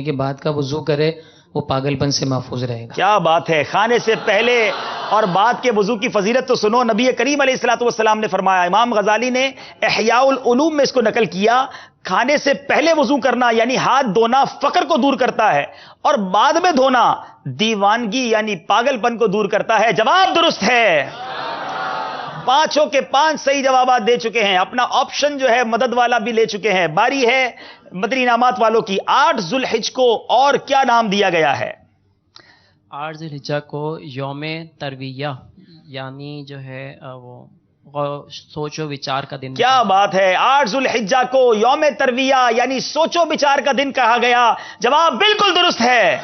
کے بعد کا وضو کرے وہ پاگل پن سے محفوظ رہے گا۔ کیا بات ہے! کھانے سے پہلے اور بعد کے وضو کی فضیلت تو سنو، نبی کریم علیہ الصلوۃ والسلام نے فرمایا، امام غزالی نے احیاء العلوم میں اس کو نقل کیا، کھانے سے پہلے وضو کرنا یعنی ہاتھ دھونا فقر کو دور کرتا ہے، اور بعد میں دھونا دیوانگی یعنی پاگل پن کو دور کرتا ہے۔ جواب درست ہے، پانچوں کے پانچ صحیح جوابات دے چکے ہیں، اپنا آپشن جو ہے مدد والا بھی لے چکے ہیں۔ باری ہے مدنی انعامات والوں کی۔ 8 ذو الحج کو اور کیا نام دیا گیا ہے؟ 8 ذی الحجہ کو یوم ترویہ یعنی جو ہے وہ سوچ و وچار کا دن۔ کیا بات ہے! 8 ذو الحجہ کو یوم ترویہ یعنی سوچ و بچار کا دن کہا گیا۔ جواب بالکل درست ہے۔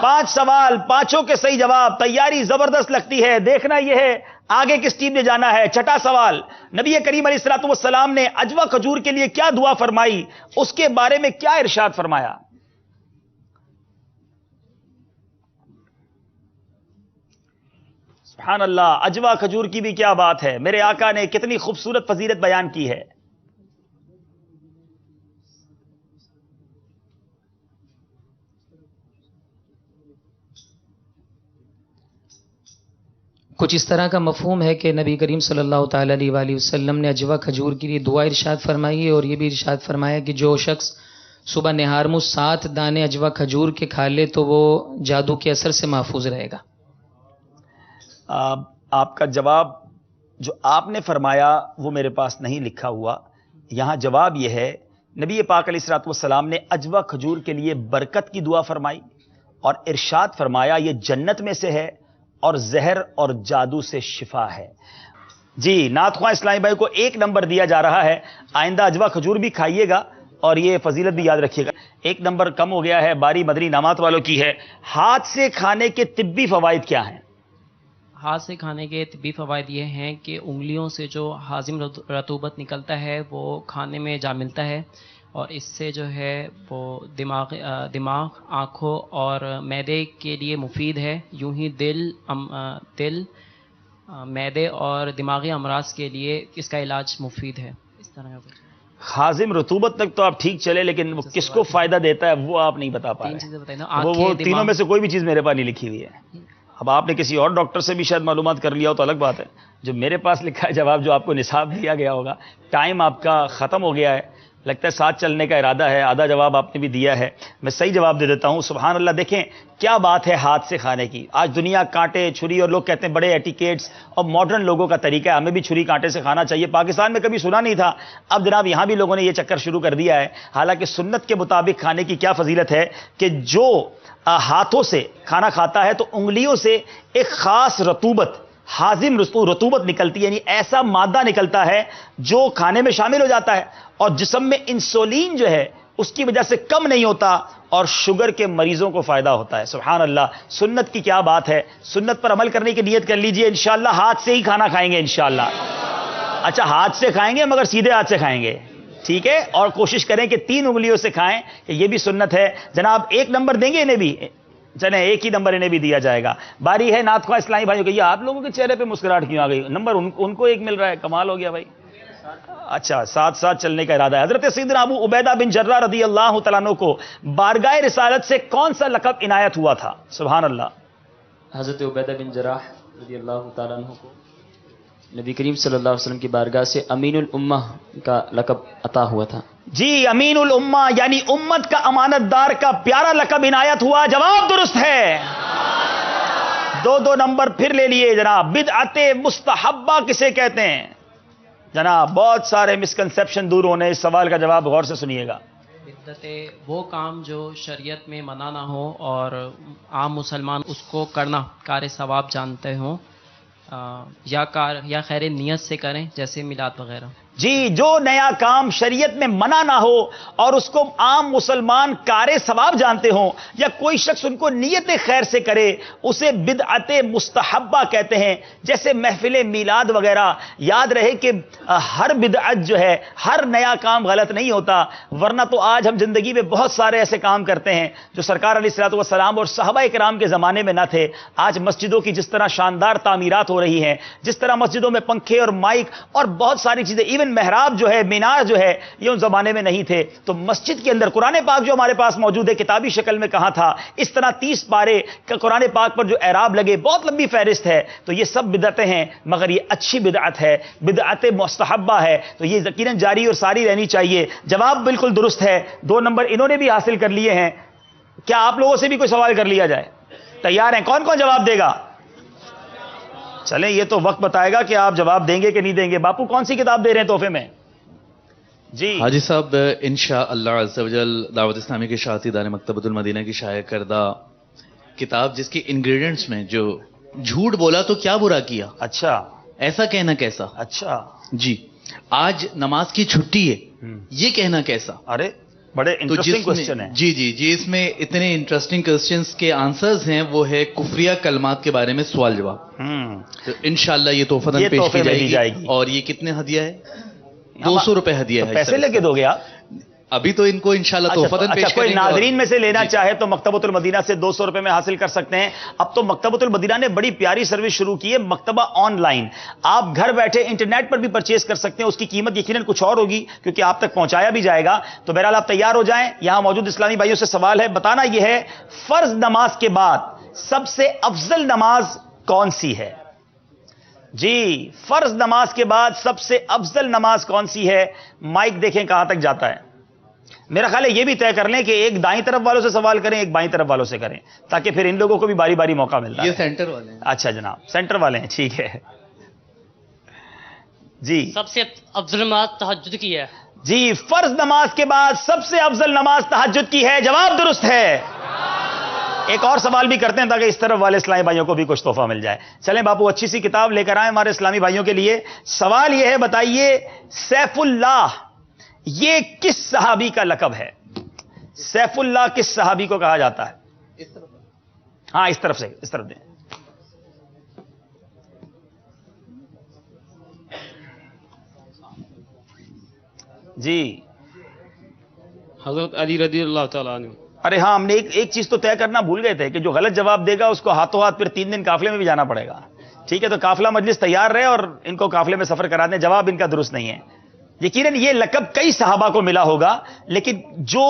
5 سوال، پانچوں کے صحیح جواب، تیاری زبردست لگتی ہے۔ دیکھنا یہ ہے آگے کس ٹیم نے جانا ہے۔ چھٹا سوال، نبی کریم علیہ الصلوۃ والسلام نے عجوہ کھجور کے لیے کیا دعا فرمائی، اس کے بارے میں کیا ارشاد فرمایا؟ سبحان اللہ، عجوہ کھجور کی بھی کیا بات ہے! میرے آقا نے کتنی خوبصورت فضیلت بیان کی ہے۔ کچھ اس طرح کا مفہوم ہے کہ نبی کریم صلی اللہ تعالی علیہ وآلہ وسلم نے عجوہ کھجور کے لیے دعا ارشاد فرمائی ہے، اور یہ بھی ارشاد فرمایا کہ جو شخص صبح نہار میں 7 دانے عجوہ کھجور کے کھا لے تو وہ جادو کے اثر سے محفوظ رہے گا۔ آپ کا جواب جو آپ نے فرمایا وہ میرے پاس نہیں لکھا ہوا، یہاں جواب یہ ہے، نبی پاک علیہ الصلوۃ والسلام نے عجوہ کھجور کے لیے برکت کی دعا فرمائی اور ارشاد فرمایا یہ جنت میں سے ہے اور زہر اور جادو سے شفا ہے۔ جی، نعت خواں اسلامی بھائی کو 1 نمبر دیا جا رہا ہے، آئندہ عجوہ کھجور بھی کھائیے گا اور یہ فضیلت بھی یاد رکھیے گا۔ 1 نمبر کم ہو گیا ہے، باری مدنی انعامات والوں کی ہے۔ ہاتھ سے کھانے کے طبی فوائد کیا ہیں؟ ہاتھ سے کھانے کے طبی فوائد یہ ہیں کہ انگلیوں سے جو ہاضم رطوبت نکلتا ہے وہ کھانے میں جا ملتا ہے، اور اس سے جو ہے وہ دماغ، آنکھوں اور معدے کے لیے مفید ہے۔ یوں ہی دل، معدے اور دماغی امراض کے لیے اس کا علاج مفید ہے۔ اس طرح ہاضم رطوبت تک تو آپ ٹھیک چلے، لیکن وہ کس کو فائدہ دیتا ہے وہ آپ نہیں بتا پا 3 چیزیں رہے بتائیں نا، ہیں۔ وہ تینوں میں سے کوئی بھی چیز میرے پاس نہیں لکھی ہوئی ہے۔ اب آپ نے کسی اور ڈاکٹر سے بھی شاید معلومات کر لیا ہو تو الگ بات ہے، جو میرے پاس لکھا ہے جواب جو آپ کو نصاب دیا گیا ہوگا۔ ٹائم آپ کا ختم ہو گیا ہے، لگتا ہے ساتھ چلنے کا ارادہ ہے، آدھا جواب آپ نے بھی دیا ہے، میں صحیح جواب دے دیتا ہوں۔ سبحان اللہ، دیکھیں کیا بات ہے ہاتھ سے کھانے کی۔ آج دنیا کانٹے چھری، اور لوگ کہتے ہیں بڑے ایٹیکیٹس اور ماڈرن لوگوں کا طریقہ ہے، ہمیں بھی چھری کانٹے سے کھانا چاہیے۔ پاکستان میں کبھی سنا نہیں تھا، اب جناب یہاں بھی لوگوں نے یہ چکر شروع کر دیا ہے۔ حالانکہ سنت کے مطابق کھانے کی کیا فضیلت ہے کہ جو ہاتھوں سے کھانا کھاتا ہے تو انگلیوں سے ایک خاص رطوبت، ہاضم رطوبت نکلتی ہے، یعنی ایسا مادہ نکلتا ہے جو کھانے میں شامل ہو جاتا ہے اور جسم میں انسولین جو ہے اس کی وجہ سے کم نہیں ہوتا اور شوگر کے مریضوں کو فائدہ ہوتا ہے۔ سبحان اللہ، سنت کی کیا بات ہے! سنت پر عمل کرنے کی نیت کر لیجئے، انشاءاللہ ہاتھ سے ہی کھانا کھائیں گے انشاءاللہ۔ اچھا، ہاتھ سے کھائیں گے مگر سیدھے ہاتھ سے کھائیں گے، ٹھیک ہے؟ اور کوشش کریں کہ 3 انگلیوں سے کھائیں، کہ یہ بھی سنت ہے۔ جناب 1 نمبر دیں گے انہیں بھی، چلیں 1 ہی نمبر انہیں بھی دیا جائے گا۔ باری ہے نعت خواں اسلامی بھائیوں کی۔ یہ آپ لوگوں کے چہرے پہ مسکراہٹ کیوں آ گئی؟ نمبر ان کو 1 مل رہا ہے، کمال ہو گیا بھائی۔ اچھا، ساتھ چلنے کا ارادہ ہے۔ حضرت سیدنا ابو عبیدہ بن جرہ رضی اللہ تعالیٰ عنہ کو بارگاہ رسالت سے کون سا لقب عنایت ہوا تھا؟ سبحان اللہ۔ حضرت عبیدہ بن جراح رضی اللہ تعالیٰ عنہ کو نبی کریم صلی اللہ علیہ وسلم کی بارگاہ سے امین الامہ کا لقب عطا ہوا تھا۔ جی، امین الامہ یعنی امت کا امانت دار کا پیارا لقب عنایت ہوا۔ جواب درست ہے۔ 2 نمبر پھر لے لیے جناب۔ بدعت مستحبہ کسے کہتے ہیں؟ جناب بہت سارے مسکنسیپشن دور ہونے، اس سوال کا جواب غور سے سنیے گا۔ بدعت وہ کام جو شریعت میں منع نہ ہو اور عام مسلمان اس کو کرنا کار ثواب جانتے ہوں، یا خیر نیت سے کریں، جیسے میلاد وغیرہ۔ جی، جو نیا کام شریعت میں منع نہ ہو اور اس کو عام مسلمان کار ثواب جانتے ہوں، یا کوئی شخص ان کو نیت خیر سے کرے، اسے بدعت مستحبہ کہتے ہیں۔ جیسے محفل میلاد وغیرہ، یاد رہے کہ ہر بدعت جو ہے، ہر نیا کام غلط نہیں ہوتا، ورنہ تو آج ہم زندگی میں بہت سارے ایسے کام کرتے ہیں جو سرکار علیہ الصلوۃ والسلام اور صحابہ کرام کے زمانے میں نہ تھے۔ آج مسجدوں کی جس طرح شاندار تعمیرات ہو رہی ہیں، جس طرح مسجدوں میں پنکھے اور مائک اور بہت ساری چیزیں، ایون ایون محراب جو ہے، مینار جو ہے، یہ ان زمانے میں نہیں تھے. تو مسجد کے اندر قرآن پاک جو ہمارے پاس موجود ہے کتابی شکل میں کہاں تھا؟ اس طرح 30 پارے قرآن پاک پر جو اعراب لگے، بہت لمبی فہرست ہے. تو یہ سب بدعتیں ہیں، مگر یہ اچھی بدعت ہے، بدعت مستحبہ ہے، تو یہ یقیناً جاری اور ساری رہنی چاہیے. جواب بالکل درست ہے. 2 نمبر انہوں نے بھی حاصل کر لیے ہیں. کیا آپ لوگوں سے بھی کوئی سوال کر لیا جائے؟ تیار ہیں؟ کون کون جواب دے گا؟ چلیں یہ تو وقت بتائے گا کہ آپ جواب دیں گے کہ نہیں دیں گے. باپو کون سی کتاب دے رہے ہیں تحفے میں؟ جی حاجی صاحب انشاءاللہ عز و جل دعوت اسلامی کے اشاعتی ادارے مکتبۃ المدینہ کی شائع کردہ کتاب جس کے انگریڈینٹس میں جو جھوٹ بولا تو کیا برا کیا، اچھا ایسا کہنا کیسا، اچھا جی آج نماز کی چھٹی ہے یہ کہنا کیسا. ارے بڑے تو انٹرسٹنگ کوسچن ہے. جی اس میں اتنے انٹرسٹنگ کوسچنز کے آنسرز ہیں. وہ ہے کفریہ کلمات کے بارے میں سوال جواب. تو انشاءاللہ یہ تحفہ یہ پیش تحفے کی میں دی جائے جائے گی. گی. اور یہ کتنے ہدیہ ہے؟ 200 روپے ہدیہ ہے. پیسے لے کے دو گے آپ؟ ابھی تو ان کو انشاءاللہ تحفہ پیش اچھا کریں کوئی گے. ناظرین میں سے لینا چاہے تو مکتبۃ المدینہ سے 200 روپے میں حاصل کر سکتے ہیں. اب تو مکتبۃ المدینہ نے بڑی پیاری سروس شروع کی ہے، مکتبہ آن لائن. آپ گھر بیٹھے انٹرنیٹ پر بھی پرچیز کر سکتے ہیں. اس کی قیمت یقیناً کچھ اور ہوگی کیونکہ آپ تک پہنچایا بھی جائے گا. تو بہرحال آپ تیار ہو جائیں. یہاں موجود اسلامی بھائیوں سے سوال ہے، بتانا یہ ہے فرض نماز کے بعد سب سے افضل نماز کون سی ہے؟ جی فرض نماز کے بعد سب سے افضل نماز کون سی ہے؟ مائک دیکھیں کہاں تک جاتا ہے. میرا خیال ہے یہ بھی طے کر لیں کہ ایک دائیں طرف والوں سے سوال کریں، ایک بائیں طرف والوں سے کریں، تاکہ پھر ان لوگوں کو بھی باری باری موقع ملتا ہے. یہ سینٹر والے ہیں. اچھا جناب سینٹر والے ہیں، ٹھیک ہے. جی سب سے افضل نماز تہجد کی ہے. جی فرض نماز کے بعد سب سے افضل نماز تہجد کی ہے. جواب درست ہے. ایک اور سوال بھی کرتے ہیں تاکہ اس طرف والے اسلامی بھائیوں کو بھی کچھ تحفہ مل جائے. چلیں باپو اچھی سی کتاب لے کر آئیں ہمارے اسلامی بھائیوں کے لیے. سوال یہ ہے، بتائیے سیف اللہ یہ کس صحابی کا لقب ہے؟ سیف اللہ کس صحابی کو کہا جاتا ہے؟ ہاں اس طرف سے، اس طرف دیں. جی حضرت علی رضی اللہ تعالیٰ عنہ. ارے ہاں ہم نے ایک چیز تو طے کرنا بھول گئے تھے کہ جو غلط جواب دے گا اس کو ہاتھوں ہاتھ پھر 3 دن قافلے میں بھی جانا پڑے گا. ٹھیک ہے تو قافلہ مجلس تیار رہے اور ان کو قافلے میں سفر کرا دیں. جواب ان کا درست نہیں ہے. یقیناً یہ لقب کئی صحابہ کو ملا ہوگا، لیکن جو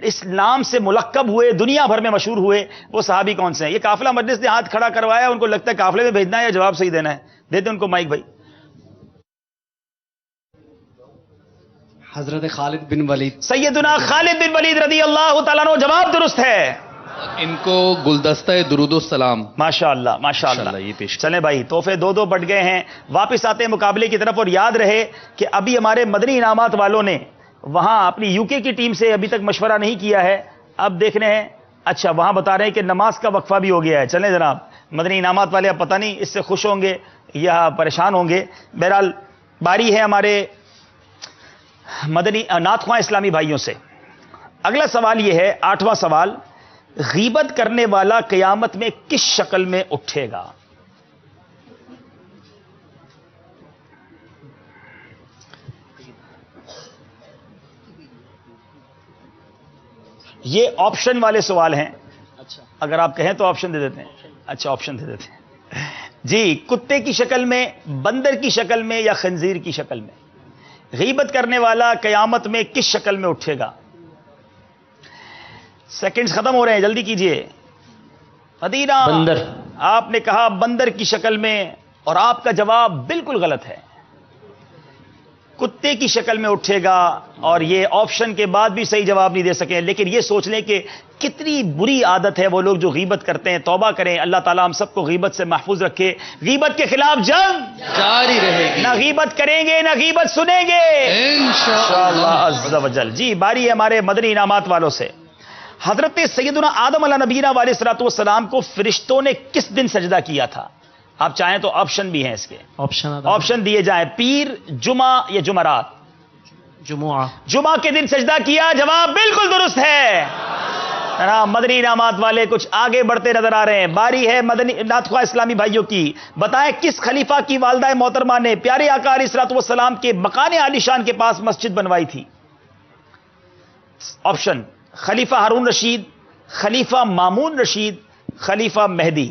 اس نام سے ملقب ہوئے، دنیا بھر میں مشہور ہوئے، وہ صحابی کون سے ہیں؟ یہ قافلہ مجلس نے ہاتھ کھڑا کروایا، ان کو لگتا ہے قافلے میں بھیجنا ہے یا جواب صحیح دینا ہے. دیتے ان کو مائک بھائی. حضرت خالد بن ولید. سیدنا خالد بن ولید رضی اللہ تعالیٰ عنہ. جواب درست ہے. ان کو گلدستہ درود و سلام ماشاءاللہ ماشاءاللہ. یہ پیش چلیں بھائی تحفے 2 بٹ گئے ہیں. واپس آتے ہیں مقابلے کی طرف. اور یاد رہے کہ ابھی ہمارے مدنی انعامات والوں نے وہاں اپنی یو کے کی ٹیم سے ابھی تک مشورہ نہیں کیا ہے. اب دیکھنے ہیں. اچھا وہاں بتا رہے ہیں کہ نماز کا وقفہ بھی ہو گیا ہے. چلیں جناب مدنی انعامات والے اب پتہ نہیں اس سے خوش ہوں گے یا پریشان ہوں گے. بہرحال باری ہے ہمارے مدنی نعت خواں اسلامی بھائیوں سے. اگلا سوال یہ ہے 8واں سوال، غیبت کرنے والا قیامت میں کس شکل میں اٹھے گا؟ یہ آپشن والے سوال ہیں. اگر آپ کہیں تو آپشن دے دیتے ہیں. اچھا آپشن دے دیتے ہیں. جی کتے کی شکل میں، بندر کی شکل میں یا خنزیر کی شکل میں؟ غیبت کرنے والا قیامت میں کس شکل میں اٹھے گا؟ سیکنڈز ختم ہو رہے ہیں، جلدی کیجئے. مدینہ بندر. آپ نے کہا بندر کی شکل میں اور آپ کا جواب بالکل غلط ہے. کتے کی شکل میں اٹھے گا. اور یہ آپشن کے بعد بھی صحیح جواب نہیں دے سکے. لیکن یہ سوچ لیں کہ کتنی بری عادت ہے وہ لوگ جو غیبت کرتے ہیں. توبہ کریں، اللہ تعالیٰ ہم سب کو غیبت سے محفوظ رکھے. غیبت کے خلاف جنگ جاری رہے گی. نہ غیبت کریں گے نہ غیبت سنیں گے انشاءاللہ عز و جل. جی باری ہے ہمارے مدنی انعامات والوں سے. حضرت سیدنا آدم علیہ نبینا علیہ الصلوۃ والسلام کو فرشتوں نے کس دن سجدہ کیا تھا؟ آپ چاہیں تو آپشن بھی ہیں اس کے. آپشن دیے جائیں، پیر، جمعہ یا جمعرات؟ جمعہ. جمعہ کے دن سجدہ کیا. جواب بالکل درست ہے. مدنی انعامات والے کچھ آگے بڑھتے نظر آ رہے ہیں. باری ہے مدنی نعت خواہ اسلامی بھائیوں کی. بتائیں کس خلیفہ کی والدہ محترمہ نے پیارے آقا علیہ الصلوۃ والسلام کے مکان عالی شان کے پاس مسجد بنوائی تھی؟ آپشن: خلیفہ ہارون رشید، خلیفہ مامون رشید، خلیفہ مہدی.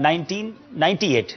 1998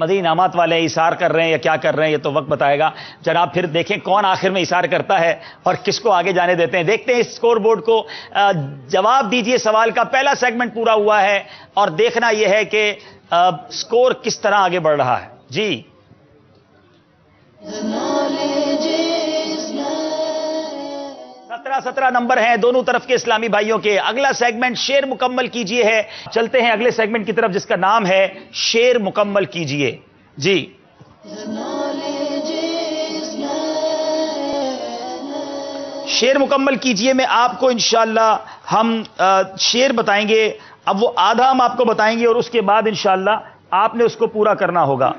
مدنی انعامات والے اثار کر رہے ہیں یا کیا کر رہے ہیں، یہ تو وقت بتائے گا. جناب پھر دیکھیں کون آخر میں اثار کرتا ہے اور کس کو آگے جانے دیتے ہیں. دیکھتے ہیں اسکور بورڈ کو. جواب دیجئے سوال کا. پہلا سیگمنٹ پورا ہوا ہے اور دیکھنا یہ ہے کہ اسکور کس طرح آگے بڑھ رہا ہے. جی 17 نمبر ہیں دونوں طرف کے اسلامی بھائیوں کے. اگلا سیگمنٹ شعر مکمل کیجئے ہے. چلتے ہیں اگلے سیگمنٹ کی طرف جس کا نام ہے شعر مکمل کیجئے. جی شعر مکمل کیجئے میں آپ کو انشاءاللہ ہم شعر بتائیں گے. اب وہ آدھا ہم آپ کو بتائیں گے اور اس کے بعد انشاءاللہ آپ نے اس کو پورا کرنا ہوگا.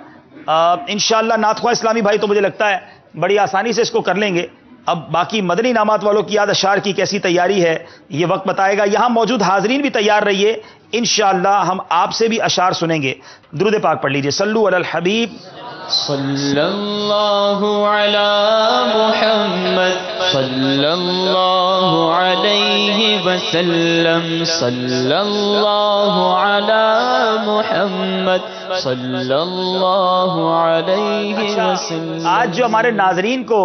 انشاءاللہ نعت خواہ اسلامی بھائی تو مجھے لگتا ہے بڑی آسانی سے اس کو کر لیں گے. اب باقی مدنی انعامات والوں کی یاد اشعار کی کیسی تیاری ہے یہ وقت بتائے گا. یہاں موجود حاضرین بھی تیار رہیے. انشاءاللہ ہم آپ سے بھی اشعار سنیں گے. درود پاک پڑھ لیجئے. صلو علی الحبیب صلی اللہ علی محمد صلی اللہ علیہ وسلم صلی اللہ علی محمد صلی اللہ علیہ وسلم. آج جو ہمارے ناظرین کو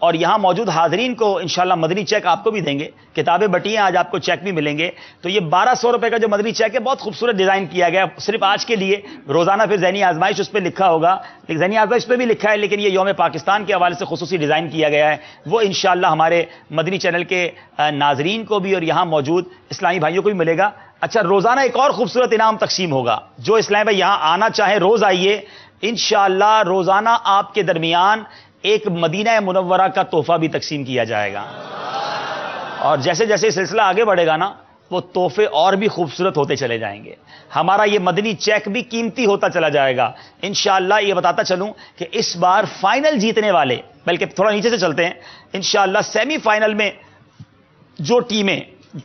اور یہاں موجود حاضرین کو انشاءاللہ مدنی چیک آپ کو بھی دیں گے. کتابیں بٹی ہیں, آج آپ کو چیک بھی ملیں گے. تو یہ 1200 روپے کا جو مدنی چیک ہے بہت خوبصورت ڈیزائن کیا گیا صرف آج کے لیے. روزانہ پھر ذہنی آزمائش اس پہ لکھا ہوگا, ذہنی آزمائش پہ بھی لکھا ہے, لیکن یہ یوم پاکستان کے حوالے سے خصوصی ڈیزائن کیا گیا ہے. وہ انشاءاللہ ہمارے مدنی چینل کے ناظرین کو بھی اور یہاں موجود اسلامی بھائیوں کو بھی ملے گا. اچھا, روزانہ ایک اور خوبصورت انعام تقسیم ہوگا. جو اسلامی بھائی یہاں آنا چاہیں روز آئیے. انشاءاللہ روزانہ آپ کے درمیان ایک مدینہ منورہ کا تحفہ بھی تقسیم کیا جائے گا. اور جیسے جیسے سلسلہ آگے بڑھے گا نا وہ تحفے اور بھی خوبصورت ہوتے چلے جائیں گے. ہمارا یہ مدنی چیک بھی قیمتی ہوتا چلا جائے گا. انشاءاللہ یہ بتاتا چلوں کہ اس بار فائنل جیتنے والے, بلکہ تھوڑا نیچے سے چلتے ہیں, انشاءاللہ سیمی فائنل میں جو ٹیمیں,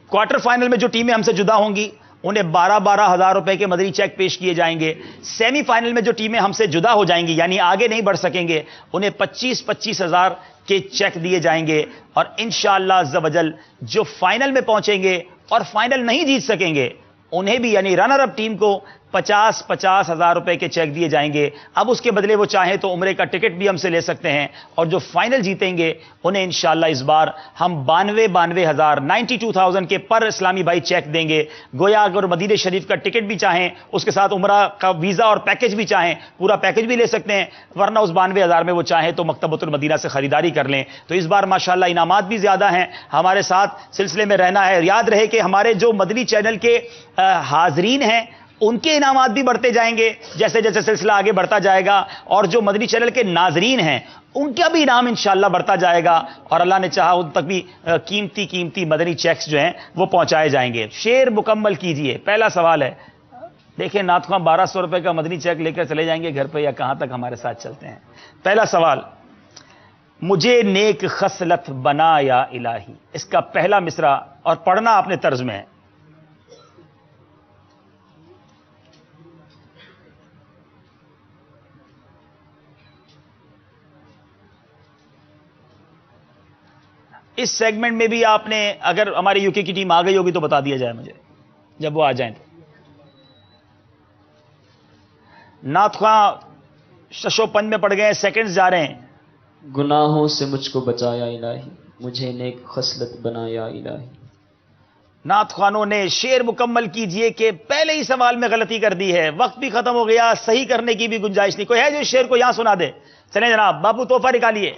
کوارٹر فائنل میں جو ٹیمیں ہم سے جدا ہوں گی انہیں 12 ہزار روپے کے مدنی چیک پیش کیے جائیں گے. سیمی فائنل میں جو ٹیمیں ہم سے جدا ہو جائیں گی یعنی آگے نہیں بڑھ سکیں گے انہیں 25 ہزار کے چیک دیے جائیں گے. اور انشاءاللہ عز و جل جو فائنل میں پہنچیں گے اور فائنل نہیں جیت سکیں گے انہیں بھی یعنی رنر اپ ٹیم کو 50 ہزار روپے کے چیک دیے جائیں گے. اب اس کے بدلے وہ چاہیں تو عمرے کا ٹکٹ بھی ہم سے لے سکتے ہیں. اور جو فائنل جیتیں گے انہیں انشاءاللہ اس بار ہم 92,000 کے پر اسلامی بھائی چیک دیں گے. گویا اگر مدینہ شریف کا ٹکٹ بھی چاہیں, اس کے ساتھ عمرہ کا ویزا اور پیکج بھی چاہیں, پورا پیکج بھی لے سکتے ہیں. ورنہ اس 92,000 میں وہ چاہیں تو مکتبۃ المدینہ سے خریداری کر لیں. تو اس بار ماشاءاللہ انعامات بھی زیادہ ہیں. ہمارے ساتھ سلسلے میں رہنا ہے. یاد رہے کہ ہمارے جو مدنی چینل کے حاضرین ہیں ان کے انعامات بھی بڑھتے جائیں گے جیسے جیسے سلسلہ آگے بڑھتا جائے گا. اور جو مدنی چینل کے ناظرین ہیں ان کا بھی انعام انشاءاللہ بڑھتا جائے گا. اور اللہ نے چاہا ان تک بھی قیمتی مدنی چیکس جو ہیں وہ پہنچائے جائیں گے. شعر مکمل کیجئے. پہلا سوال ہے, دیکھیں نعت خواں 1200 روپے کا مدنی چیک لے کر چلے جائیں گے گھر پہ یا کہاں تک ہمارے ساتھ چلتے ہیں. پہلا سوال, مجھے نیک خصلت بنا یا الہی. اس کا پہلا مصرع اور پڑھنا اپنے طرز میں ہے. اس سیگمنٹ میں بھی آپ نے اگر ہماری یو کے کی ٹیم آ گئی ہوگی تو بتا دیا جائے مجھے جب وہ آ جائیں تو. نعت خواں ششو پنج میں پڑ گئے, سیکنڈز جا رہے ہیں. گناہوں سے مجھ کو بچایا الہی, مجھے نیک خصلت بنایا الہی. نعت خوانوں نے شعر مکمل کیجئے کہ پہلے ہی سوال میں غلطی کر دی ہے. وقت بھی ختم ہو گیا, صحیح کرنے کی بھی گنجائش نہیں. کوئی ہے جو شعر کو یہاں سنا دے؟ چلیں جناب, بابو تحفہ نکالیے.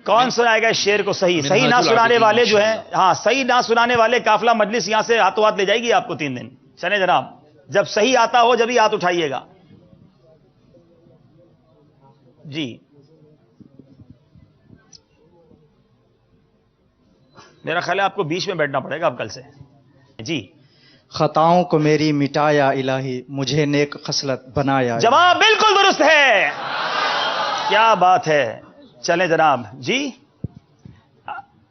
کون سنائے گا اس شعر کو صحیح نہ سنانے والے جو ہیں, ہاں صحیح نہ سنانے والے قافلہ مجلس یہاں سے ہاتھوں ہاتھ لے جائے گی آپ کو 3 دن. چلیں جناب, جب صحیح آتا ہو جبھی ہاتھ اٹھائیے گا. جی میرا خیال ہے آپ کو بیچ میں بیٹھنا پڑے گا اب کل سے. جی خطاؤں کو میری مٹایا الہی, مجھے نیک خصلت بنایا. جواب بالکل درست ہے. کیا بات ہے. چلیں جناب. جی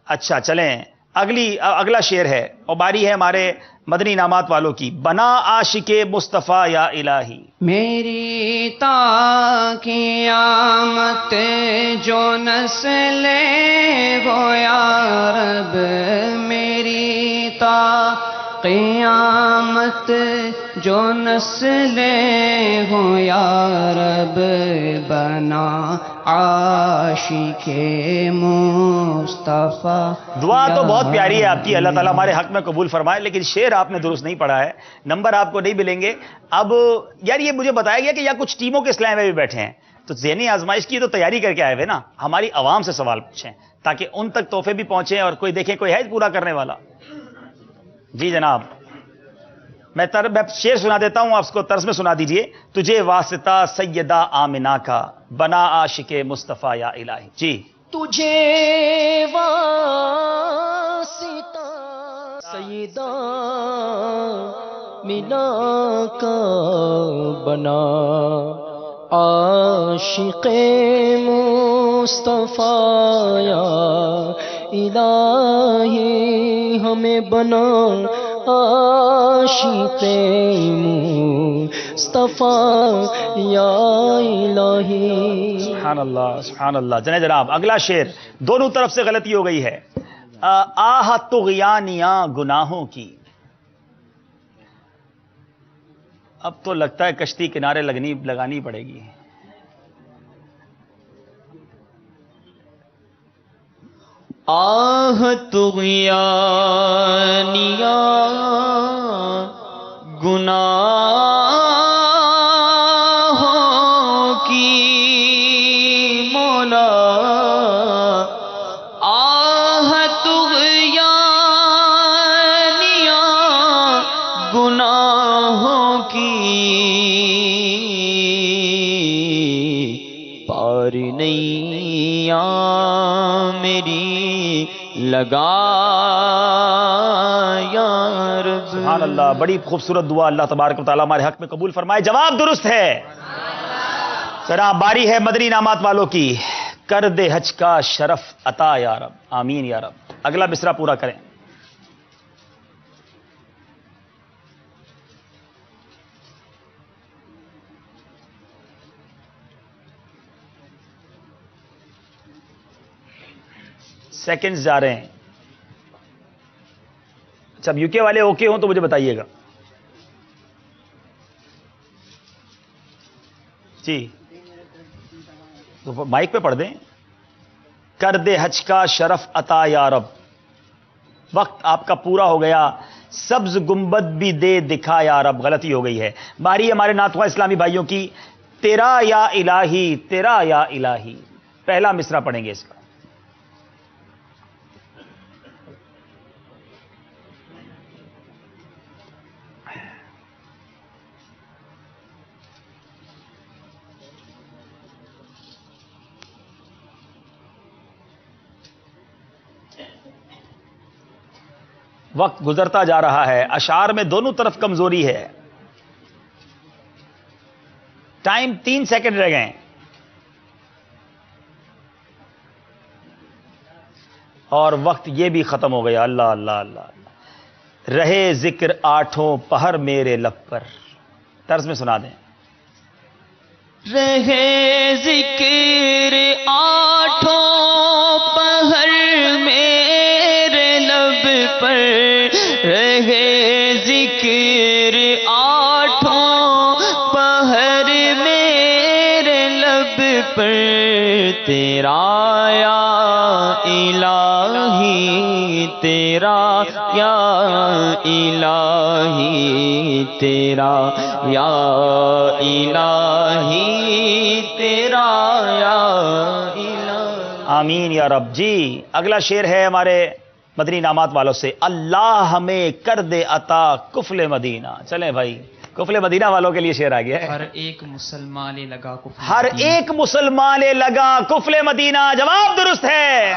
اچھا چلیں, اگلا شعر ہے اور باری ہے ہمارے مدنی انعامات والوں کی. بنا عاشق مصطفیٰ یا الہی. میری تا قیامت جو نسلیں وہ یا رب, میری تا قیامت جو نسلیں ہوں یا رب بنا عاشق مصطفیٰ. دعا تو بہت پیاری ہے آپ کی، اللہ تعالیٰ ہمارے حق میں قبول فرمائے، لیکن شعر آپ نے درست نہیں پڑھا ہے، نمبر آپ کو نہیں ملیں گے. اب یار یہ مجھے بتایا گیا کہ یا کچھ ٹیموں کے اسلام میں بھی بیٹھے ہیں، تو ذہنی آزمائش کی تو تیاری کر کے آئے ہوئے نا، ہماری عوام سے سوال پوچھیں تاکہ ان تک تحفے بھی پہنچیں اور کوئی دیکھیں کوئی ہے پورا کرنے والا. جی جناب، میں شعر سنا دیتا ہوں، آپ اس کو طرز میں سنا دیجئے. تجھے واسطہ سیدہ آمنہ کا بنا عاشق مصطفیٰ یا الہی. جی. تجھے واسطہ سیدہ ملا کا بنا عاشق مصطفیٰ یا الہی، ہمیں بنا عاشق مصطفیٰ یا الہی. سبحان اللہ سبحان اللہ. جناب اگلا شعر، دونوں طرف سے غلطی ہو گئی ہے. آہ طغیانیاں گناہوں کی. اب تو لگتا ہے کشتی کنارے لگانی پڑے گی. آہ طغیانیاں گناہوں کی مولا، آہ طغیانیاں گناہوں کی پار نیا میری لگا یا رب. سبحان اللہ، بڑی خوبصورت دعا، اللہ تبارک و تعالیٰ ہمارے حق میں قبول فرمائے. جواب درست ہے. ذرا باری ہے مدنی انعامات والوں کی. کر دے حج کا شرف عطا یا رب، آمین یا رب. اگلا مصرع پورا کریں. سیکنڈز جا رہے ہیں. اچھا یو کے والے اوکے ہوں تو مجھے بتائیے گا. جی تو مائک پہ پڑھ دیں. کر دے حج کا شرف عطا یا رب. وقت آپ کا پورا ہو گیا. سبز گنبد بھی دے دکھا یا رب. غلطی ہو گئی ہے. باری ہمارے ناتواں اسلامی بھائیوں کی. تیرا یا الہی تیرا یا الہی. پہلا مصرع پڑھیں گے اس کا. وقت گزرتا جا رہا ہے. اشعار میں دونوں طرف کمزوری ہے. ٹائم 3 سیکنڈ رہ گئے. اور وقت یہ بھی ختم ہو گیا. اللہ اللہ اللہ اللہ. رہے ذکر آٹھوں پہر میرے لب پر. طرز میں سنا دیں. رہے ذکر آٹھوں پہر میرے لب پر. رہے ذکر آٹھوں پہر میرے لب پر. تیرا یا الہی تیرا یا الہی تیرا یا الہی تیرا یا الہی. آمین یا رب. جی اگلا شعر ہے ہمارے مدنی انعامات والوں سے. اللہ ہمیں کر دے عطا کفل مدینہ. چلیں بھائی کفل مدینہ والوں کے لیے شعر آ گیا ہے. ہر ایک مسلمان لگا کفل ہر ایک مسلمان لگا کفل مدینہ. جواب درست ہے.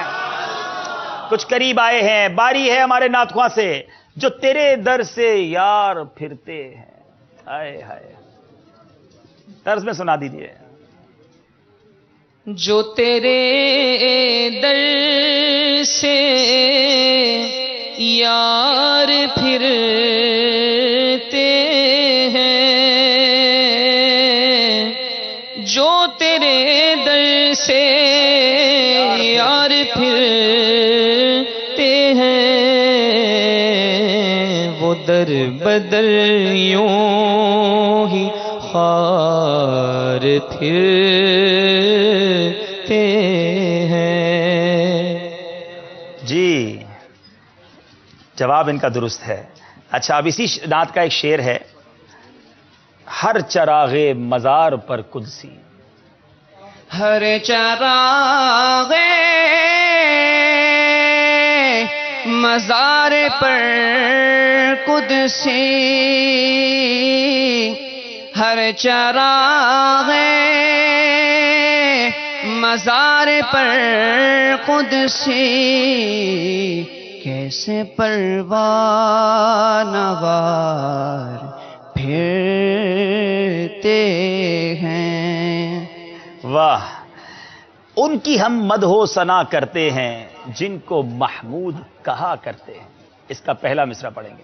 کچھ قریب آئے ہیں. باری ہے ہمارے ناتخواں سے. جو تیرے در سے یار پھرتے ہیں. ہائے ہائے. طرز میں سنا دیجیے. جو تیرے در سے یار پھرتے ہیں. جو تیرے در سے یار پھرتے ہیں. وہ در بدر یوں ہی خار پھرتے ہیں. جی جواب ان کا درست ہے. اچھا اب اسی نعت کا ایک شعر ہے. ہر چراغ مزار پر قدسی. ہر چراغ مزار پر قدسی، ہر چراغ مزار پر قدسی، کیسے پروانہ وار پھرتے ہیں. واہ. ان کی ہم مدح و ثنا کرتے ہیں جن کو محمود کہا کرتے ہیں. اس کا پہلا مصرع پڑھیں گے.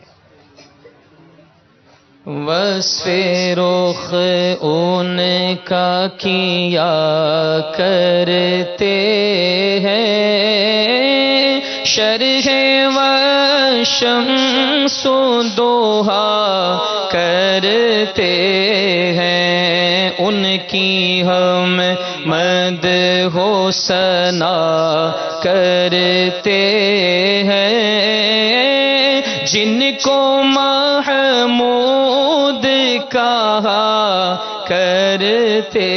وصف رخ ان کا کیا کرتے ہیں، شرح و شمس و دوحا کرتے ہیں. ان کی ہم مدح و ثنا کرتے ہیں جن کو محمود کہا کرتے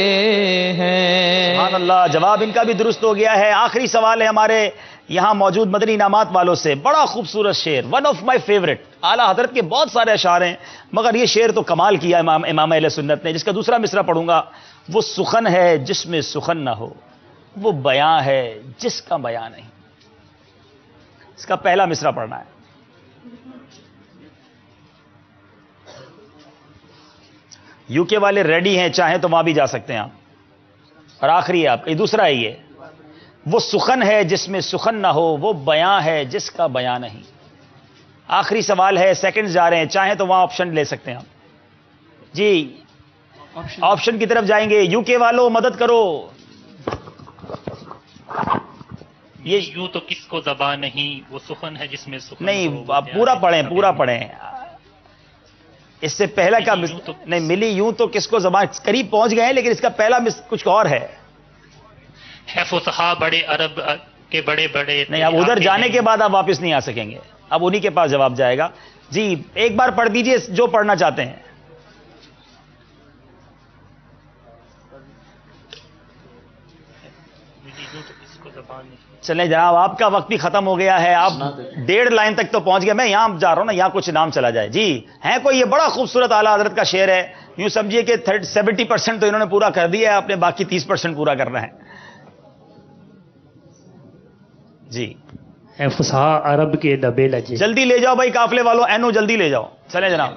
ہیں. سبحان اللہ. جواب ان کا بھی درست ہو گیا ہے. آخری سوال ہے ہمارے یہاں موجود مدنی انعامات والوں سے. بڑا خوبصورت شعر، ون آف مائی فیورٹ. اعلیٰ حضرت کے بہت سارے اشعار ہیں مگر یہ شعر تو کمال کیا امام اہل سنت نے. جس کا دوسرا مصرع پڑھوں گا. وہ سخن ہے جس میں سخن نہ ہو، وہ بیاں ہے جس کا بیاں نہیں. اس کا پہلا مصرع پڑھنا ہے. یو کے والے ریڈی ہیں، چاہیں تو وہاں بھی جا سکتے ہیں آپ. اور آخری ہے آپ کا، یہ دوسرا ہے. یہ وہ سخن ہے جس میں سخن نہ ہو، وہ بیاں ہے جس کا بیاں نہیں. آخری سوال ہے، سیکنڈز جا رہے ہیں، چاہیں تو وہاں آپشن لے سکتے ہیں آپ. جی آپشن کی طرف جائیں گے. یو کے والوں مدد کرو. یہ یوں تو کس کو زبان نہیں، وہ سخن ہے جس میں سخن نہیں، ہو، وہ آپ بیاں پورا ہے پڑھیں جس کا پورا بیاں پڑھیں. اس سے پہلا کا ملی یوں تو نہیں ملی یوں تو کس کو زبان، قریب پہنچ گئے ہیں لیکن اس کا پہلا کچھ اور ہے. ہے فصحا بڑے عرب کے بڑے بڑے. نہیں، اب ادھر جانے کے بعد آپ واپس نہیں آ سکیں گے. اب انہی کے پاس جواب جائے گا. جی ایک بار پڑھ دیجئے جو پڑھنا چاہتے ہیں. ملی یوں تو کس کو زبان نہیں. چلیں جناب، آپ کا وقت بھی ختم ہو گیا ہے. آپ 1.5 لائن تک تو پہنچ گئے. میں یہاں جا رہا ہوں نا، یہاں کچھ نام چلا جائے. جی ہے کوئی؟ یہ بڑا خوبصورت اعلیٰ حضرت کا شعر ہے. یوں سمجھیے کہ 70% تو انہوں نے پورا کر دیا ہے، آپ نے باقی 30% پورا کرنا ہے. جی ہے فصحا عرب کے دبے لجے. جلدی لے جاؤ بھائی قافلے والوں، اینو جلدی لے جاؤ. چلیں جناب.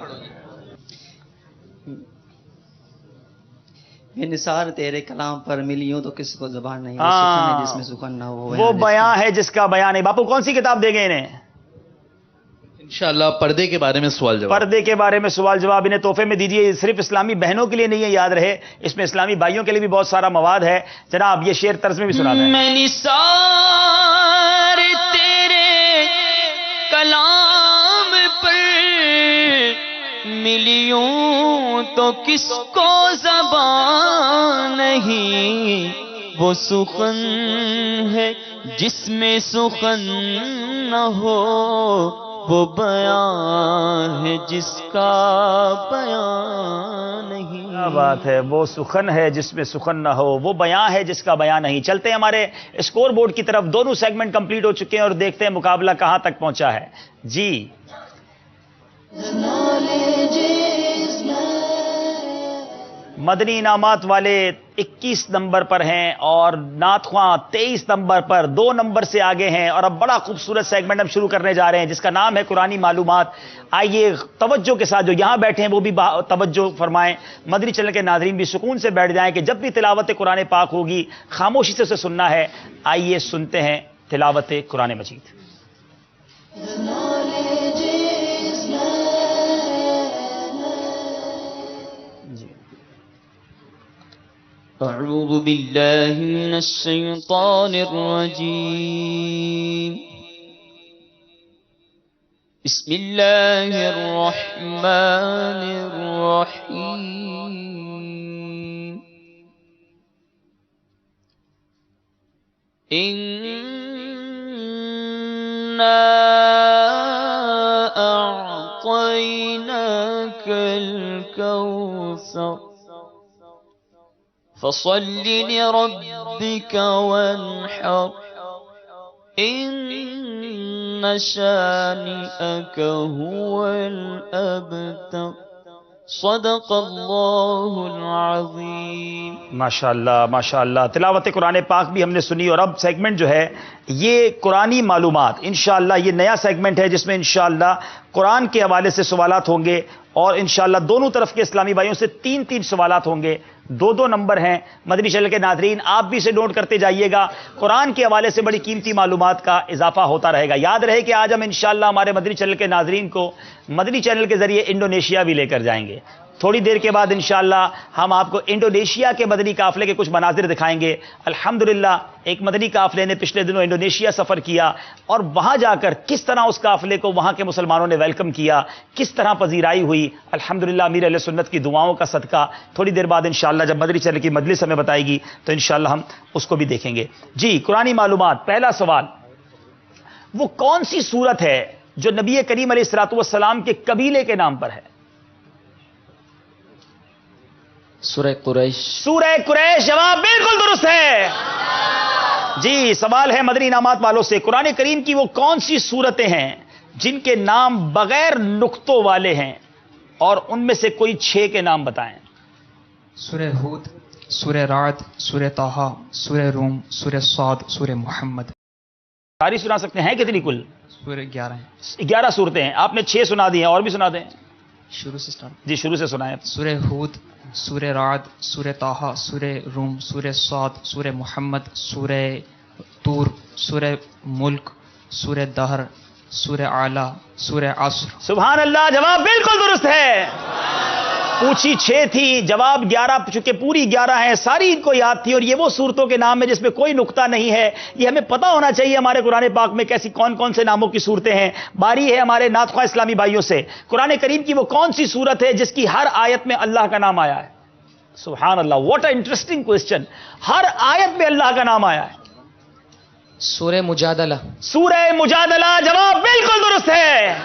نثار تیرے کلام پر ملیوں تو کس کو زبان نہیں، وہ ہاں، سخن ہے جس میں سخن نہ ہو، وہ بیاں ہے جس کا بیاں نہیں. باپو کون سی کتاب دیں گے انہیں؟ انشاءاللہ پردے کے بارے میں سوال جواب. پردے کے بارے میں سوال جواب انہیں تحفے میں دیجیے. صرف اسلامی بہنوں کے لیے نہیں ہے، یاد رہے اس میں اسلامی بھائیوں کے لیے بھی بہت سارا مواد ہے. جناب یہ شعر طرز میں بھی سنا دیں. میں نثار تیرے کلام پر ملیوں تو کس کو زبان نہیں، وہ سخن ہے جس میں سخن نہ ہو، وہ بیان ہے جس کا بیان نہیں. کیا بات ہے. وہ سخن ہے جس میں سخن نہ ہو، وہ بیان ہے جس کا بیان نہیں. چلتے ہیں ہمارے اسکور بورڈ کی طرف. دونوں سیگمنٹ کمپلیٹ ہو چکے ہیں اور دیکھتے ہیں مقابلہ کہاں تک پہنچا ہے. جی مدنی انعامات والے 21 نمبر پر ہیں اور نعت خواں 23 نمبر پر، 2 نمبر سے آگے ہیں. اور اب بڑا خوبصورت سیگمنٹ ہم شروع کرنے جا رہے ہیں جس کا نام ہے قرآنی معلومات. آئیے توجہ کے ساتھ جو یہاں بیٹھے ہیں وہ بھی توجہ فرمائیں. مدنی چینل کے ناظرین بھی سکون سے بیٹھ جائیں کہ جب بھی تلاوت قرآن پاک ہوگی خاموشی سے اسے سننا ہے. آئیے سنتے ہیں تلاوت قرآن مجید. أعوذ بالله من الشيطان الرجيم بسم اللہ الرحمن الرحیم اِنَّا أعطيناك الكوثر فصل لربك وانحر إن شانئك هو الأبتر صدق اللہ العظیم. ماشاءاللہ ماشاءاللہ. تلاوت قرآن پاک بھی ہم نے سنی، اور اب سیگمنٹ جو ہے یہ قرآنی معلومات، انشاءاللہ یہ نیا سیگمنٹ ہے جس میں انشاءاللہ قرآن کے حوالے سے سوالات ہوں گے، اور انشاءاللہ دونوں طرف کے اسلامی بھائیوں سے 3 سوالات ہوں گے. 2 نمبر ہیں. مدنی چینل کے ناظرین آپ بھی اسے نوٹ کرتے جائیے گا. قرآن کے حوالے سے بڑی قیمتی معلومات کا اضافہ ہوتا رہے گا. یاد رہے کہ آج ہم انشاءاللہ ہمارے مدنی چینل کے ناظرین کو مدنی چینل کے ذریعے انڈونیشیا بھی لے کر جائیں گے. تھوڑی دیر کے بعد انشاءاللہ ہم آپ کو انڈونیشیا کے مدنی قافلے کے کچھ مناظر دکھائیں گے. الحمدللہ ایک مدنی قافلے نے پچھلے دنوں انڈونیشیا سفر کیا، اور وہاں جا کر کس طرح اس قافلے کو وہاں کے مسلمانوں نے ویلکم کیا، کس طرح پذیرائی ہوئی. الحمدللہ امیر اہل سنت کی دعاؤں کا صدقہ. تھوڑی دیر بعد انشاءاللہ جب مدنی چینل کی مجلس ہمیں بتائے گی تو انشاءاللہ ہم اس کو بھی دیکھیں گے. جی قرآنی معلومات. پہلا سوال، وہ کون سی سورت ہے جو نبی کریم علیہ الصلوۃ والسلام کے قبیلے کے نام پر ہے؟ سورہ قریش. سورہ قریش. جواب بالکل درست ہے. جی سوال ہے مدنی انعامات والوں سے، قرآن کریم کی وہ کون سی سورتیں ہیں جن کے نام بغیر نقطوں والے ہیں، اور ان میں سے کوئی 6 کے نام بتائیں. سورہ ہود، سورہ رعد، سورہ طٰہٰ، سورہ روم، سورہ صاد، سورہ محمد. ساری سنا سکتے ہیں کتنی کل؟ سورہ 11 ہیں. 11 صورتیں ہیں. آپ نے 6 سنا دی ہیں، اور بھی سنا دیں. شروع سے سٹارٹ. جی شروع سے سنائیں. سورہ ہود، سورہ رعد، سورہ طٰہٰ، سورہ روم، سورہ صاد، سورہ محمد، سورہ طور، سورہ ملک، سورہ دہر، سورہ اعلیٰ، سورہ عصر. سبحان اللہ. جواب بالکل درست ہے. پوچھی 6 تھی، جواب 11، چونکہ پوری 11 ہیں، ساری ان کو یاد تھی، اور یہ وہ صورتوں کے نام ہیں جس میں کوئی نقطہ نہیں ہے. یہ ہمیں پتہ ہونا چاہیے ہمارے قرآن پاک میں کیسی کون سے ناموں کی صورتیں ہیں. باری ہے ہمارے نعت خواہ اسلامی بھائیوں سے، قرآن کریم کی وہ کون سی صورت ہے جس کی ہر آیت میں اللہ کا نام آیا ہے؟ سبحان اللہ. What a interesting question. ہر آیت میں اللہ کا نام آیا ہے. سورہ مجادلہ. سورہ مجادلہ. جواب بالکل درست ہے.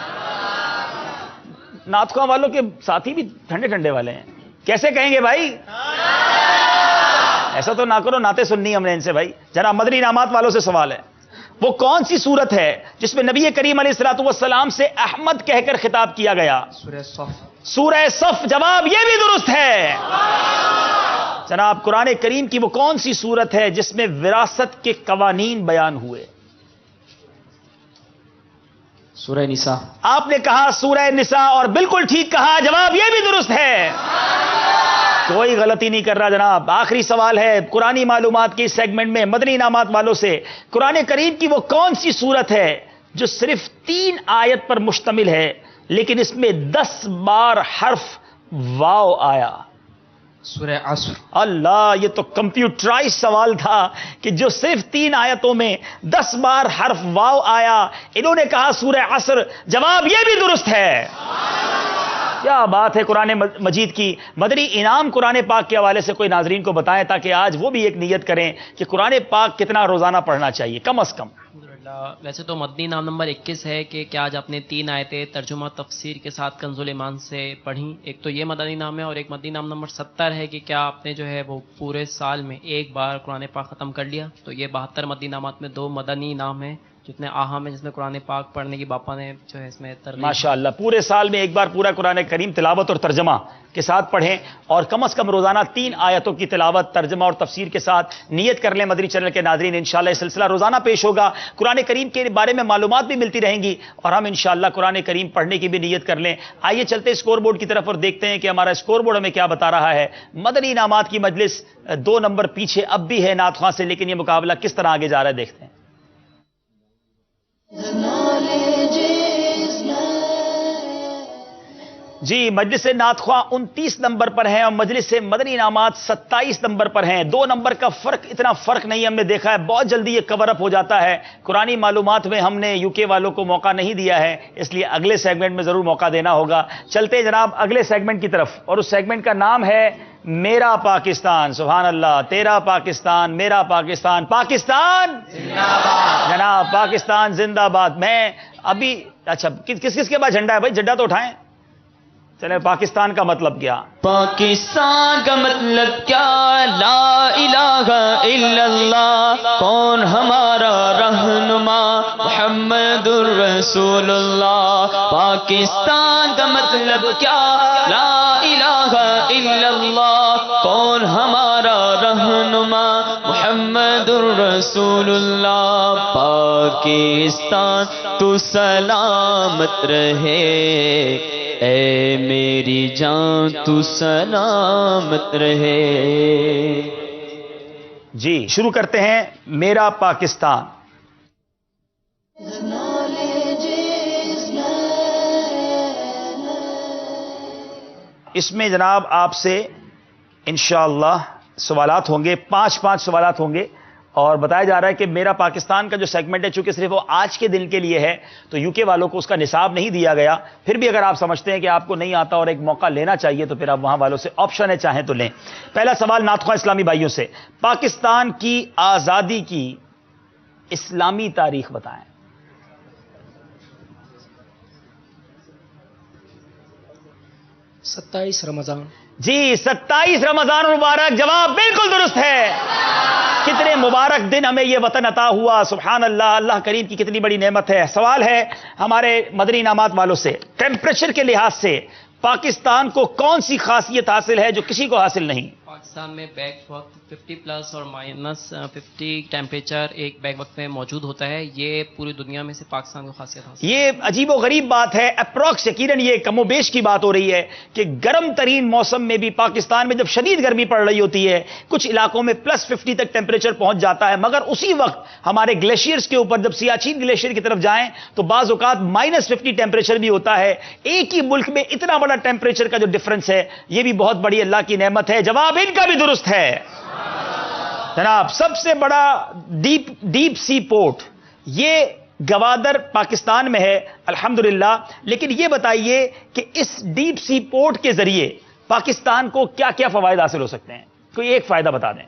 نعت خواہ والوں کے ساتھی بھی ٹھنڈے والے ہیں. کیسے کہیں گے بھائی؟ ایسا تو نہ کرو، نعتیں سننی ہم نے ان سے بھائی. جناب مدنی انعامات والوں سے سوال ہے، وہ کون سی صورت ہے جس میں نبی کریم علیہ الصلوۃ والسلام سے احمد کہہ کر خطاب کیا گیا؟ سورہ صف. سورہ صف. جواب یہ بھی درست ہے. جناب قرآن کریم کی وہ کون سی صورت ہے جس میں وراثت کے قوانین بیان ہوئے؟ سورہ نساء. آپ نے کہا سورہ نساء، اور بالکل ٹھیک کہا. جواب یہ بھی درست ہے. کوئی غلطی نہیں کر رہا جناب. آخری سوال ہے قرآنی معلومات کی سیگمنٹ میں مدنی انعامات والوں سے، قرآن کریم کی وہ کون سی صورت ہے جو صرف 3 آیت پر مشتمل ہے لیکن اس میں 10 بار حرف واو آیا؟ سورہ عصر. اللہ، یہ تو کمپیوٹرائز سوال تھا کہ جو صرف 3 آیتوں میں 10 بار حرف واو آیا. انہوں نے کہا سورہ عصر. جواب یہ بھی درست ہے. کیا بات ہے قرآن مجید کی. مدنی انعام قرآن پاک کے حوالے سے کوئی ناظرین کو بتائیں تاکہ آج وہ بھی ایک نیت کریں کہ قرآن پاک کتنا روزانہ پڑھنا چاہیے کم از کم. ویسے تو مدنی انعام نمبر 21 ہے کہ کیا آج آپ نے 3 آیتیں ترجمہ تفسیر کے ساتھ کنز الایمان سے پڑھیں. ایک تو یہ مدنی انعام ہے، اور ایک مدنی انعام نمبر 70 ہے کہ کیا آپ نے جو ہے وہ پورے سال میں ایک بار قرآن پاک ختم کر لیا. تو یہ 72 مدنی انعامات میں 2 مدنی انعام ہیں جتنے اہم ہیں، جس میں قرآن پاک پڑھنے کی باپا نے جو ہے اس میں ترغیب. ماشاءاللہ. پورے سال میں ایک بار پورا قرآن کریم تلاوت اور ترجمہ کے ساتھ پڑھیں، اور کم از کم روزانہ 3 آیتوں کی تلاوت، ترجمہ اور تفسیر کے ساتھ نیت کر لیں. مدنی چینل کے ناظرین انشاءاللہ یہ سلسلہ روزانہ پیش ہوگا. قرآن کریم کے بارے میں معلومات بھی ملتی رہیں گی، اور ہم انشاءاللہ قرآن کریم پڑھنے کی بھی نیت کر لیں. آئیے چلتے اسکور بورڈ کی طرف اور دیکھتے ہیں کہ ہمارا اسکور بورڈ ہمیں کیا بتا رہا ہے. مدنی انعامات کی مجلس 2 نمبر پیچھے اب بھی ہے نعت خواہ سے، لیکن یہ مقابلہ کس طرح آگے جا رہا ہے دیکھتے ہیں. جی مجلس نعت خواہ 29 نمبر پر ہیں اور مجلس مدنی انعامات 27 نمبر پر ہیں. 2 نمبر کا فرق، اتنا فرق نہیں ہم نے دیکھا ہے، بہت جلدی یہ کور اپ ہو جاتا ہے. قرآنی معلومات میں ہم نے UK والوں کو موقع نہیں دیا ہے، اس لیے اگلے سیگمنٹ میں ضرور موقع دینا ہوگا. چلتے ہیں جناب اگلے سیگمنٹ کی طرف، اور اس سیگمنٹ کا نام ہے میرا پاکستان. سبحان اللہ، تیرا پاکستان، میرا پاکستان، پاکستان زندہ باد. جناب پاکستان زندہ باد. میں ابھی اچھا کس کے پاس جھنڈا ہے بھائی؟ جھنڈا تو اٹھائیں. چلیں، پاکستان کا مطلب کیا؟ پاکستان کا مطلب کیا؟ لا الہ الا اللہ. کون ہمارا رہنما؟ محمد الرسول اللہ. پاکستان کا مطلب کیا؟ لا الہ الا اللہ. کون ہمارا رہنما؟ محمد الرسول اللہ. پاکستان تو سلامت رہے، اے میری جان تو سلامت رہے. جی شروع کرتے ہیں میرا پاکستان. اس میں جناب آپ سے انشاءاللہ سوالات ہوں گے، 5 سوالات ہوں گے، اور بتایا جا رہا ہے کہ میرا پاکستان کا جو سیگمنٹ ہے چونکہ صرف وہ آج کے دن کے لیے ہے تو UK والوں کو اس کا نصاب نہیں دیا گیا. پھر بھی اگر آپ سمجھتے ہیں کہ آپ کو نہیں آتا اور ایک موقع لینا چاہیے تو پھر آپ وہاں والوں سے آپشن ہے، چاہیں تو لیں. پہلا سوال نعت خواہ اسلامی بھائیوں سے، پاکستان کی آزادی کی اسلامی تاریخ بتائیں. رمضان. جی 27 رمضان مبارک. جواب بالکل درست ہے. کتنے مبارک دن ہمیں یہ وطن عطا ہوا. سبحان اللہ، اللہ کریم کی کتنی بڑی نعمت ہے. سوال ہے ہمارے مدنی انعامات والوں سے، ٹیمپریچر کے لحاظ سے پاکستان کو کون سی خاصیت حاصل ہے جو کسی کو حاصل نہیں؟ پاکستان میں بیک وقت 50 پلس اور -50 ٹیمپریچر ایک بیک وقت میں موجود ہوتا ہے. یہ پوری دنیا میں سے پاکستان کو خاصیت حاصل. یہ عجیب و غریب بات ہے. اپروکس یقیناً یہ کم و بیش کی بات ہو رہی ہے کہ گرم ترین موسم میں بھی پاکستان میں جب شدید گرمی پڑ رہی ہوتی ہے کچھ علاقوں میں +50 تک ٹیمپریچر پہنچ جاتا ہے، مگر اسی وقت ہمارے گلیشیئرز کے اوپر جب سیاچین گلیشیئر کی طرف جائیں تو بعض اوقات -50 ٹیمپریچر بھی ہوتا ہے. ایک ہی ملک میں اتنا بڑا ٹیمپریچر کا جو ڈفرنس ہے یہ بھی بہت بڑی اللہ کی نعمت ہے. جواب ان کا بھی درست ہے. جناب سب سے بڑا ڈیپ سی پورٹ یہ گوادر پاکستان میں ہے الحمدللہ. لیکن یہ بتائیے کہ اس ڈیپ سی پورٹ کے ذریعے پاکستان کو کیا کیا فوائد حاصل ہو سکتے ہیں؟ کوئی ایک فائدہ بتا دیں.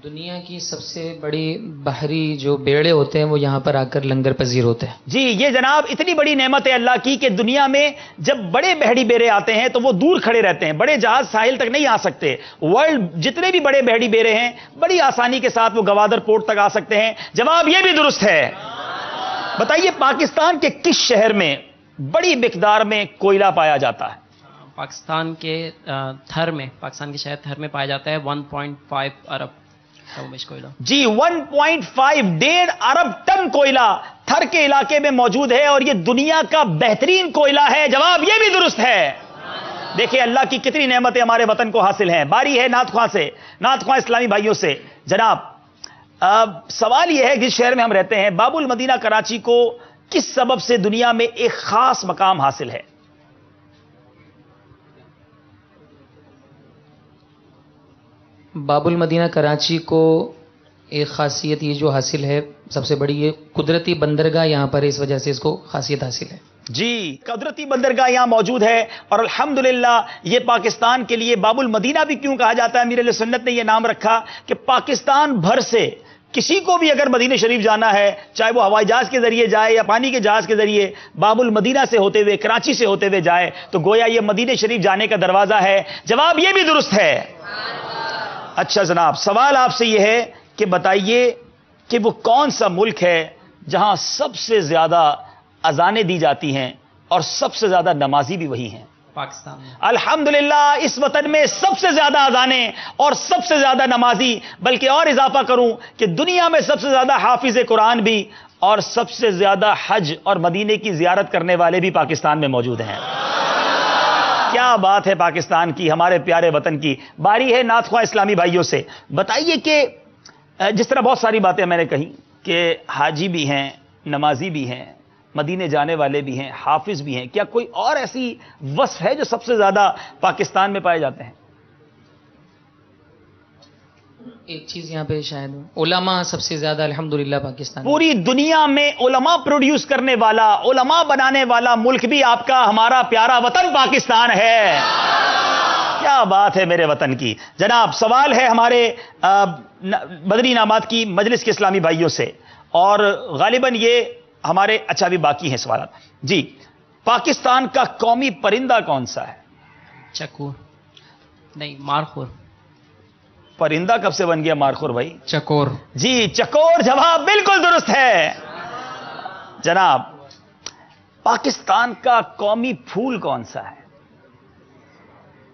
دنیا کی سب سے بڑی بحری جو بیڑے ہوتے ہیں وہ یہاں پر آ کر لنگر پذیر ہوتے ہیں. جی یہ جناب اتنی بڑی نعمت ہے اللہ کی کہ دنیا میں جب بڑے بحری بیڑے آتے ہیں تو وہ دور کھڑے رہتے ہیں، بڑے جہاز ساحل تک نہیں آ سکتے. ورلڈ جتنے بھی بڑے بحری بیڑے ہیں بڑی آسانی کے ساتھ وہ گوادر پورٹ تک آ سکتے ہیں. جواب یہ بھی درست ہے. بتائیے پاکستان کے کس شہر میں بڑی مقدار میں کوئلہ پایا جاتا ہے؟ پاکستان کے تھر میں، پاکستان کے شہر تھر میں پایا جاتا ہے 1.5 ارب کوئلہ. جی 1.5 ارب ٹن کوئلہ تھر کے علاقے میں موجود ہے اور یہ دنیا کا بہترین کوئلہ ہے. جواب یہ بھی درست ہے. دیکھیں اللہ کی کتنی نعمتیں ہمارے وطن کو حاصل ہیں. باری ہے نعت خواہ سے، نعت خواہ اسلامی بھائیوں سے. جناب سوال یہ ہے جس شہر میں ہم رہتے ہیں باب المدینہ کراچی کو کس سبب سے دنیا میں ایک خاص مقام حاصل ہے؟ باب المدینہ کراچی کو ایک خاصیت یہ جو حاصل ہے سب سے بڑی، یہ قدرتی بندرگاہ یہاں پر ہے، اس وجہ سے اس کو خاصیت حاصل ہے. جی قدرتی بندرگاہ یہاں موجود ہے اور الحمدللہ یہ پاکستان کے لیے باب المدینہ بھی کیوں کہا جاتا ہے؟ امیر اہل سنت نے یہ نام رکھا کہ پاکستان بھر سے کسی کو بھی اگر مدینہ شریف جانا ہے چاہے وہ ہوائی جہاز کے ذریعے جائے یا پانی کے جہاز کے ذریعے باب المدینہ سے ہوتے ہوئے کراچی سے ہوتے ہوئے جائے تو گویا یہ مدینہ شریف جانے کا دروازہ ہے. جواب یہ بھی درست ہے. اچھا جناب سوال آپ سے یہ ہے کہ بتائیے کہ وہ کون سا ملک ہے جہاں سب سے زیادہ اذانیں دی جاتی ہیں اور سب سے زیادہ نمازی بھی وہی ہیں؟ پاکستان. الحمدللہ اس وطن میں سب سے زیادہ اذانیں اور سب سے زیادہ نمازی، بلکہ اور اضافہ کروں کہ دنیا میں سب سے زیادہ حافظ قرآن بھی اور سب سے زیادہ حج اور مدینے کی زیارت کرنے والے بھی پاکستان میں موجود ہیں. کیا بات ہے پاکستان کی، ہمارے پیارے وطن کی. باری ہے نعت خواہ اسلامی بھائیوں سے. بتائیے کہ جس طرح بہت ساری باتیں میں نے کہی کہ حاجی بھی ہیں، نمازی بھی ہیں، مدینے جانے والے بھی ہیں، حافظ بھی ہیں، کیا کوئی اور ایسی وصف ہے جو سب سے زیادہ پاکستان میں پائے جاتے ہیں؟ ایک چیز یہاں پہ شاید علماء سب سے زیادہ الحمدللہ پاکستان میں. پوری دنیا میں علماء پروڈیوس کرنے والا، علماء بنانے والا ملک بھی آپ کا، ہمارا پیارا وطن پاکستان ہے. کیا بات ہے میرے وطن کی. جناب سوال ہے ہمارے بدری انعامات کی مجلس کے اسلامی بھائیوں سے، اور غالباً یہ ہمارے اچھا بھی باقی ہیں سوالات. جی، پاکستان کا قومی پرندہ کون سا ہے؟ چکور نہیں، مارخور. پرندہ کب سے بن گیا مارخور بھائی؟ چکور. جی چکور جواب بالکل درست ہے. جناب پاکستان کا قومی پھول کون سا ہے؟